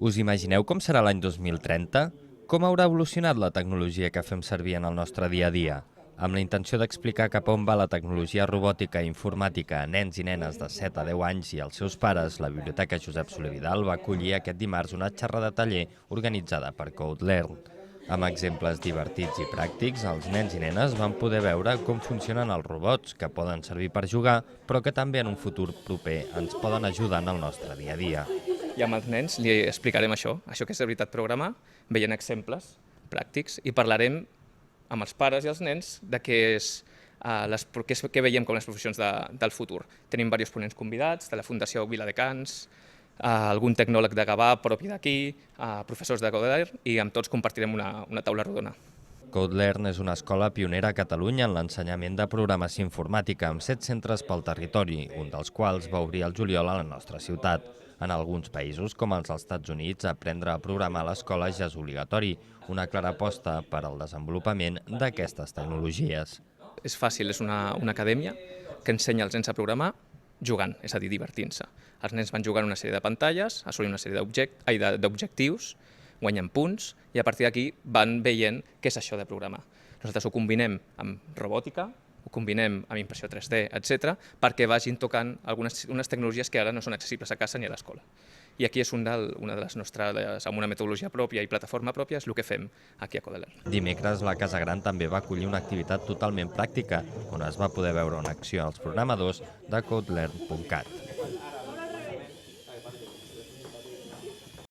Us imagineu com serà l'any 2030? Com haurà evolucionat la tecnologia que fem servir en el nostre dia a dia? Amb la intenció d'explicar cap a on va la tecnologia robòtica i informàtica a nens i nenes de 7 a 10 anys i als seus pares, la Biblioteca Josep Soler Vidal va acollir aquest dimarts una xerrada taller organitzada per CodeLearn. Amb exemples divertits i pràctics, els nens i nenes van poder veure com funcionen els robots, que poden servir per jugar, però que també en un futur proper ens poden ajudar en el nostre dia a dia. I amb els nens li explicarem això que és de veritat programar, veient exemples pràctics, i parlarem amb els pares i els nens de què veiem com les professions del futur. Tenim diversos ponents convidats, de la Fundació Viladecans, algun tecnòleg de Gavà propi d'aquí, professors de CodeLearn, i amb tots compartirem una taula rodona. CodeLearn és una escola pionera a Catalunya en l'ensenyament de programació informàtica amb 7 centres pel territori, un dels quals va obrir el juliol a la nostra ciutat. En alguns països, com els Estats Units, aprendre a programar a l'escola ja és obligatori, una clara aposta per al desenvolupament d'aquestes tecnologies. És fàcil, és una acadèmia que ensenya als nens a programar jugant, és a dir, divertint-se. Els nens van jugant una sèrie de pantalles, assolint una sèrie d'objectius, guanyen punts, i a partir d'aquí van veient què és això de programar. Nosaltres ho combinem amb robòtica, ho combinem amb impressió 3D, etc., perquè vagin tocant unes tecnologies que ara no són accessibles a casa ni a l'escola. I aquí és una de les nostres, amb una metodologia pròpia i plataforma pròpia, és el que fem aquí a CodeLearn. Dimecres, la Casa Gran també va acollir una activitat totalment pràctica, on es va poder veure en acció els programadors de CodeLearn.cat.